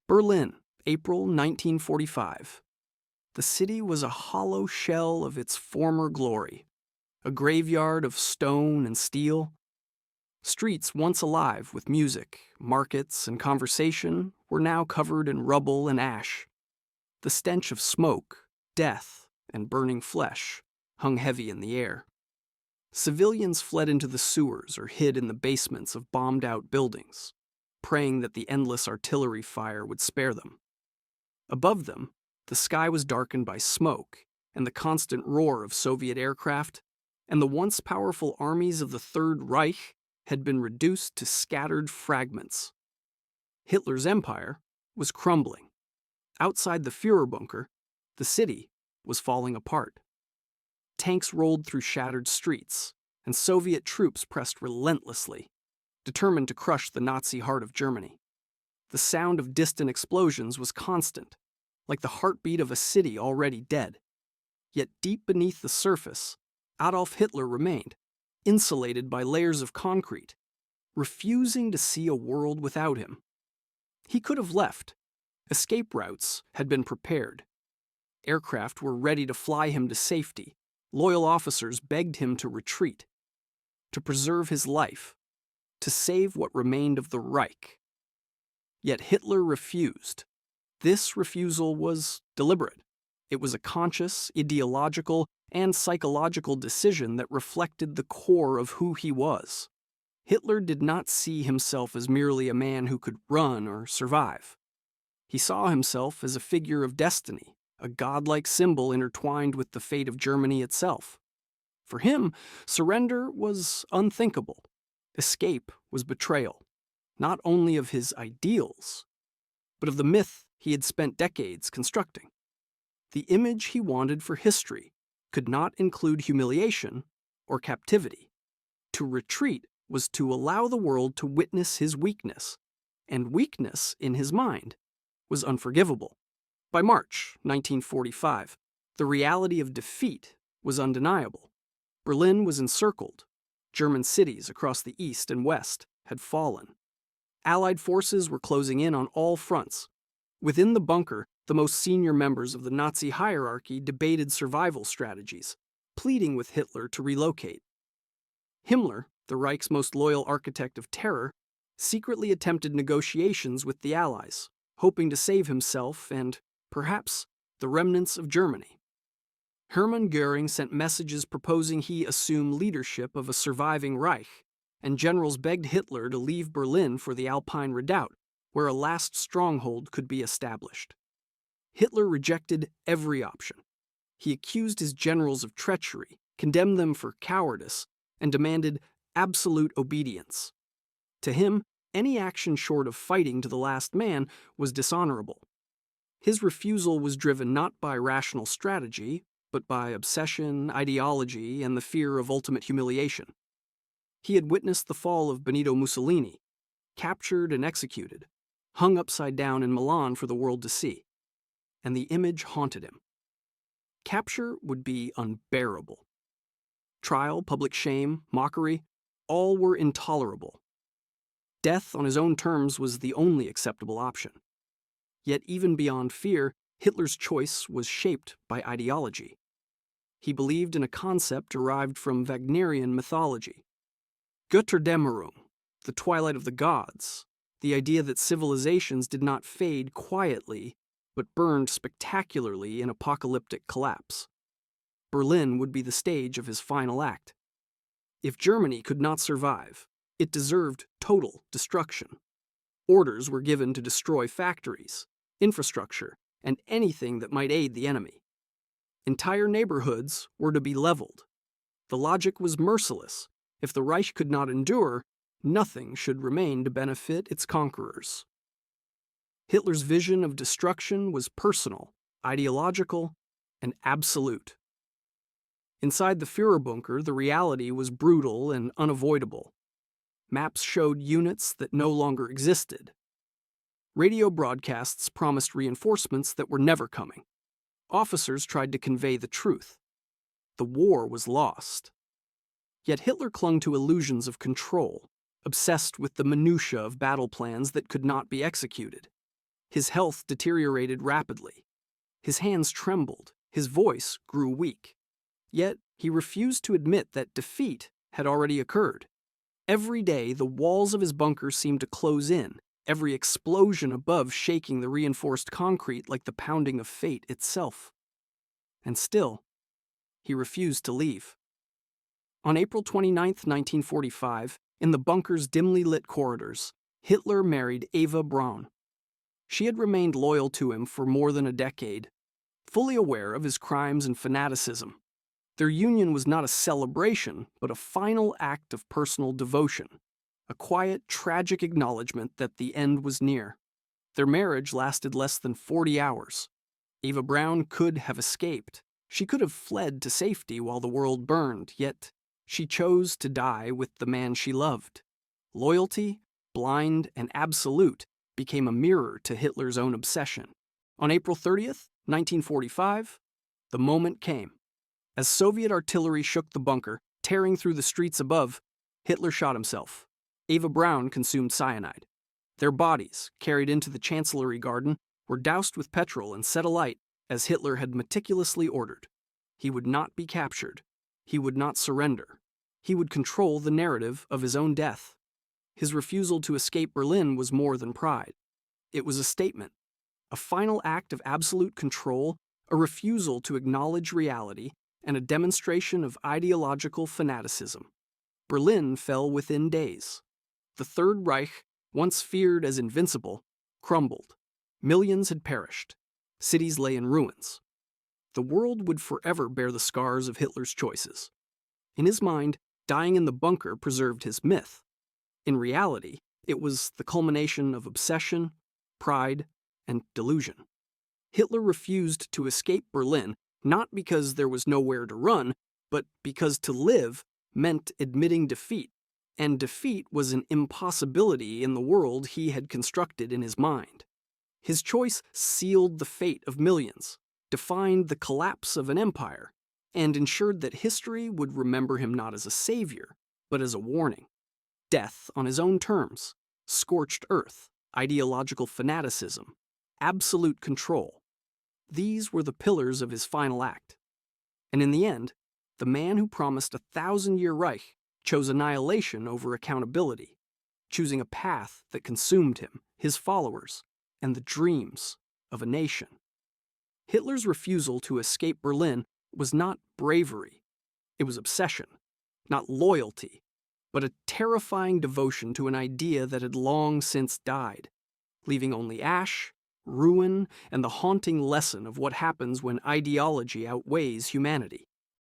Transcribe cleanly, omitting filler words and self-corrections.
Berlin, April 1945. The city was a hollow shell of its former glory, a graveyard of stone and steel. Streets once alive with music, markets, and conversation were now covered in rubble and ash. The stench of smoke, death, and burning flesh hung heavy in the air. Civilians fled into the sewers or hid in the basements of bombed-out buildings, praying that the endless artillery fire would spare them. Above them, the sky was darkened by smoke and the constant roar of Soviet aircraft, and the once powerful armies of the Third Reich had been reduced to scattered fragments. Hitler's empire was crumbling. Outside the Führerbunker, the city was falling apart. Tanks rolled through shattered streets, and Soviet troops pressed relentlessly, determined to crush the Nazi heart of Germany. The sound of distant explosions was constant, like the heartbeat of a city already dead. Yet deep beneath the surface, Adolf Hitler remained, insulated by layers of concrete, refusing to see a world without him. He could have left. Escape routes had been prepared. Aircraft were ready to fly him to safety. Loyal officers begged him to retreat, to preserve his life, to save what remained of the Reich. Yet Hitler refused. This refusal was deliberate. It was a conscious, ideological, and psychological decision that reflected the core of who he was. Hitler did not see himself as merely a man who could run or survive. He saw himself as a figure of destiny, a godlike symbol intertwined with the fate of Germany itself. For him, surrender was unthinkable. Escape was betrayal, not only of his ideals, but of the myth he had spent decades constructing. The image he wanted for history could not include humiliation or captivity. To retreat was to allow the world to witness his weakness, and weakness, in his mind, was unforgivable. By March 1945, the reality of defeat was undeniable. Berlin was encircled. German cities across the east and west had fallen. Allied forces were closing in on all fronts. Within the bunker, the most senior members of the Nazi hierarchy debated survival strategies, pleading with Hitler to relocate. Himmler, the Reich's most loyal architect of terror, secretly attempted negotiations with the Allies, hoping to save himself and, perhaps, the remnants of Germany. Hermann Göring sent messages proposing he assume leadership of a surviving Reich, and generals begged Hitler to leave Berlin for the Alpine Redoubt, where a last stronghold could be established. Hitler rejected every option. He accused his generals of treachery, condemned them for cowardice, and demanded absolute obedience. To him, any action short of fighting to the last man was dishonorable. His refusal was driven not by rational strategy, but by obsession, ideology, and the fear of ultimate humiliation. He had witnessed the fall of Benito Mussolini, captured and executed, hung upside down in Milan for the world to see, and the image haunted him. Capture would be unbearable. Trial, public shame, mockery, all were intolerable. Death on his own terms was the only acceptable option. Yet even beyond fear, Hitler's choice was shaped by ideology. He believed in a concept derived from Wagnerian mythology. Götterdämmerung, the twilight of the gods, the idea that civilizations did not fade quietly, but burned spectacularly in apocalyptic collapse. Berlin would be the stage of his final act. If Germany could not survive, it deserved total destruction. Orders were given to destroy factories, infrastructure, and anything that might aid the enemy. Entire neighborhoods were to be leveled. The logic was merciless. If the Reich could not endure, nothing should remain to benefit its conquerors. Hitler's vision of destruction was personal, ideological, and absolute. Inside the Führerbunker, the reality was brutal and unavoidable. Maps showed units that no longer existed. Radio broadcasts promised reinforcements that were never coming. Officers tried to convey the truth. The war was lost. Yet Hitler clung to illusions of control, obsessed with the minutiae of battle plans that could not be executed. His health deteriorated rapidly. His hands trembled, his voice grew weak. Yet he refused to admit that defeat had already occurred. Every day, the walls of his bunker seemed to close in, every explosion above shaking the reinforced concrete like the pounding of fate itself. And still, he refused to leave. On April 29, 1945, in the bunker's dimly lit corridors, Hitler married Eva Braun. She had remained loyal to him for more than a decade, fully aware of his crimes and fanaticism. Their union was not a celebration, but a final act of personal devotion, a quiet, tragic acknowledgement that the end was near. Their marriage lasted less than 40 hours. Eva Braun could have escaped. She could have fled to safety while the world burned, yet she chose to die with the man she loved. Loyalty, blind and absolute, became a mirror to Hitler's own obsession. On April 30th, 1945, the moment came. As Soviet artillery shook the bunker, tearing through the streets above, Hitler shot himself. Eva Braun consumed cyanide. Their bodies, carried into the Chancellery Garden, were doused with petrol and set alight as Hitler had meticulously ordered. He would not be captured. He would not surrender. He would control the narrative of his own death. His refusal to escape Berlin was more than pride. It was a statement, a final act of absolute control, a refusal to acknowledge reality, and a demonstration of ideological fanaticism. Berlin fell within days. The Third Reich, once feared as invincible, crumbled. Millions had perished. Cities lay in ruins. The world would forever bear the scars of Hitler's choices. In his mind, dying in the bunker preserved his myth. In reality, it was the culmination of obsession, pride, and delusion. Hitler refused to escape Berlin not because there was nowhere to run, but because to live meant admitting defeat, and defeat was an impossibility in the world he had constructed in his mind. His choice sealed the fate of millions, defined the collapse of an empire, and ensured that history would remember him not as a savior, but as a warning. Death on his own terms, scorched earth, ideological fanaticism, absolute control. These were the pillars of his final act. And in the end, the man who promised a 1,000-year Reich chose annihilation over accountability, choosing a path that consumed him, his followers, and the dreams of a nation. Hitler's refusal to escape Berlin was not bravery. It was obsession, not loyalty, but a terrifying devotion to an idea that had long since died, leaving only ash, ruin, and the haunting lesson of what happens when ideology outweighs humanity.